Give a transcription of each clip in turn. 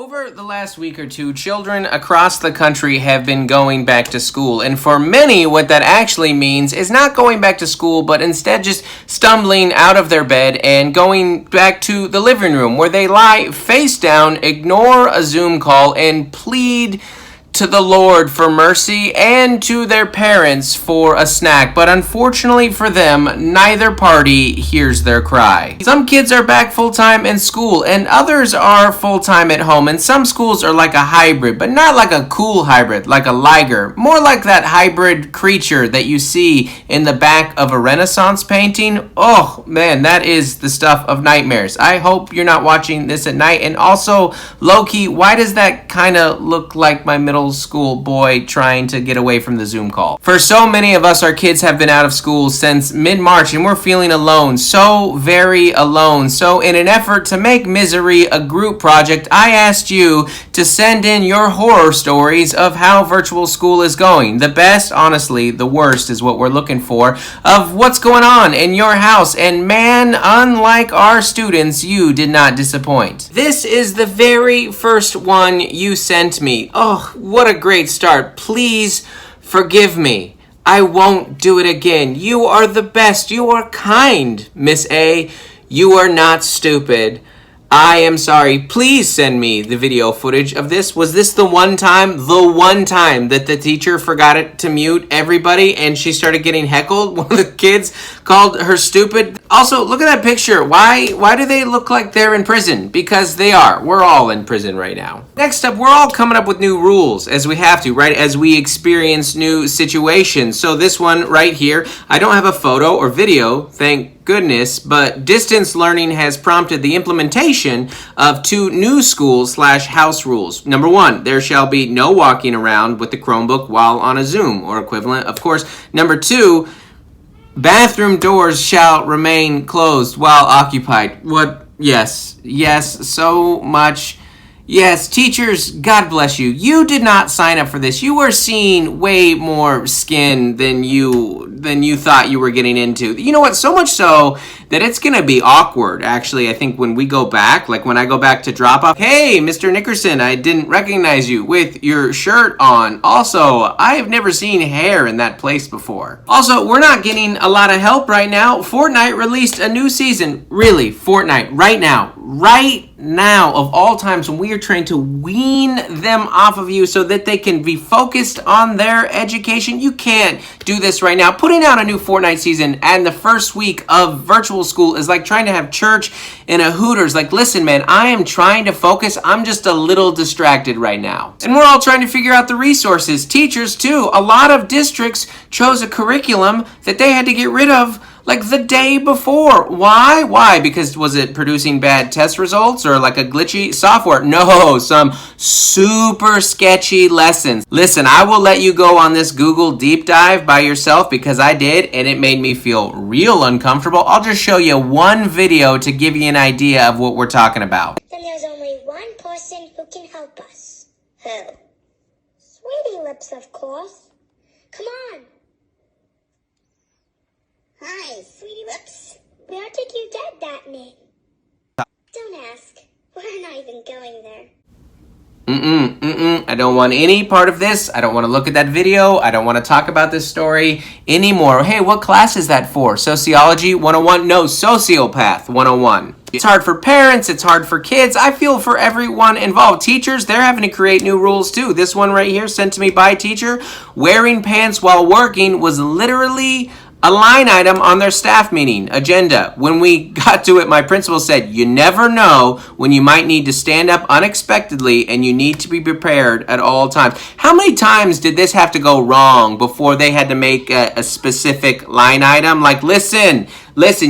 Over the last week or two, children across the country have been going back to school. And for many, what that actually means is not going back to school, but instead just stumbling out of their bed and going back to the living room where they lie face down, ignore a Zoom call, and plead to the Lord for mercy and to their parents for a snack. But unfortunately for them, neither party hears their cry. Some kids are back full-time in school and others are full-time at home. And some schools are like a hybrid, but not like a cool hybrid, like a Liger. More like that hybrid creature that you see in the back of a Renaissance painting. Oh man, that is the stuff of nightmares. I hope you're not watching this at night. And also, low-key, why does that kind of look like my middle school boy trying to get away from the Zoom call? For so many of us, our kids have been out of school since mid-March and we're feeling alone, so very alone. So in an effort to make misery a group project, I asked you to send in your horror stories of how virtual school is going. The best, honestly, the worst is what we're looking for, of what's going on in your house. And man, unlike our students, you did not disappoint. This is the very first one you sent me. Oh, what a great start. Please forgive me. I won't do it again. You are the best. You are kind, Miss A. You are not stupid. I am sorry. Please send me the video footage of this. Was this the one time that the teacher forgot it to mute everybody and she started getting heckled? One of the kids called her stupid. Also, look at that picture. Why do they look like they're in prison? Because they are. We're all in prison right now. Next up, we're all coming up with new rules as we have to, right? As we experience new situations. So this one right here, I don't have a photo or video, thank goodness, but distance learning has prompted the implementation of two new school/house rules. Number one, there shall be no walking around with the Chromebook while on a Zoom or equivalent, of course. Number two, bathroom doors shall remain closed while occupied. What? Yes, so much. Yes, teachers, God bless you. You did not sign up for this. You were seeing way more skin than you thought you were getting into. You know what? So much so that it's going to be awkward, actually. I think when we go back, like when I go back to drop off, hey, Mr. Nickerson, I didn't recognize you with your shirt on. Also, I have never seen hair in that place before. Also, we're not getting a lot of help right now. Fortnite released a new season. Really, Fortnite, right now, of all times, when we are trying to wean them off of you so that they can be focused on their education. You can't do this right now. Putting out a new Fortnite season and the first week of virtual school is like trying to have church in a Hooters. Like, listen, man, I am trying to focus. I'm just a little distracted right now. And we're all trying to figure out the resources. Teachers, too. A lot of districts chose a curriculum that they had to get rid of like the day before. Why? Because was it producing bad test results or like a glitchy software? No, some super sketchy lessons. Listen, I will let you go on this Google deep dive by yourself because I did and it made me feel real uncomfortable. I'll just show you one video to give you an idea of what we're talking about. Then there's only one person who can help us. Who? Sweetie Lips, of course. Come on. Hi, Sweetie Lips. Where did you get that name? Don't ask. We're not even going there. I don't want any part of this. I don't want to look at that video. I don't want to talk about this story anymore. Hey, what class is that for? Sociology 101? No, Sociopath 101. It's hard for parents. It's hard for kids. I feel for everyone involved. Teachers, they're having to create new rules too. This one right here, sent to me by a teacher. Wearing pants while working was literally a line item on their staff meeting agenda. When we got to it, my principal said, you never know when you might need to stand up unexpectedly and you need to be prepared at all times. How many times did this have to go wrong before they had to make a specific line item? Like, listen,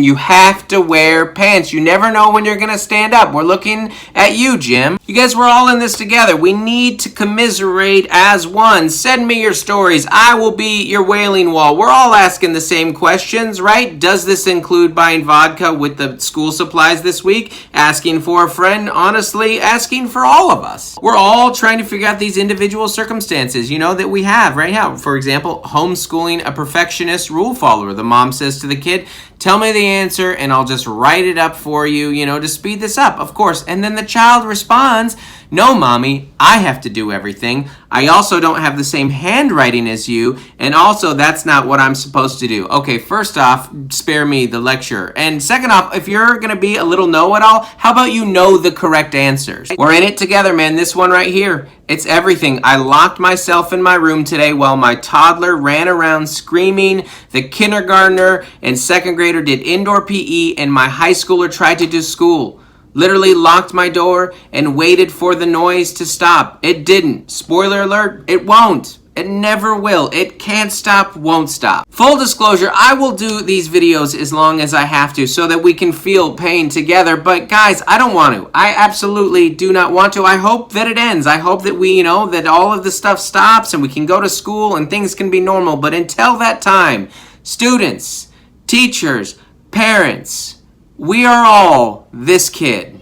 you have to wear pants. You never know when you're going to stand up. We're looking at you, Jim. You guys, we're all in this together. We need to commiserate as one. Send me your stories. I will be your wailing wall. We're all asking the same questions, right? Does this include buying vodka with the school supplies this week? Asking for a friend? Honestly, asking for all of us. We're all trying to figure out these individual circumstances, that we have right now. For example, homeschooling a perfectionist rule follower. The mom says to the kid, tell me the answer and I'll just write it up for you, to speed this up, of course. And then the child responds No, Mommy, I have to do everything. I also don't have the same handwriting as you, and also that's not what I'm supposed to do. Okay, first off, spare me the lecture. And second off, if you're going to be a little know-it-all, how about you know the correct answers? We're in it together, man. This one right here. It's everything. I locked myself in my room today while my toddler ran around screaming. The kindergartner and second grader did indoor PE, and my high schooler tried to do school. Literally locked my door and waited for the noise to stop. It didn't. Spoiler alert, it won't. It never will. It can't stop, won't stop. Full disclosure, I will do these videos as long as I have to so that we can feel pain together. But guys, I don't want to. I absolutely do not want to. I hope that it ends. I hope that we, that all of the stuff stops and we can go to school and things can be normal. But until that time, students, teachers, parents, we are all this kid.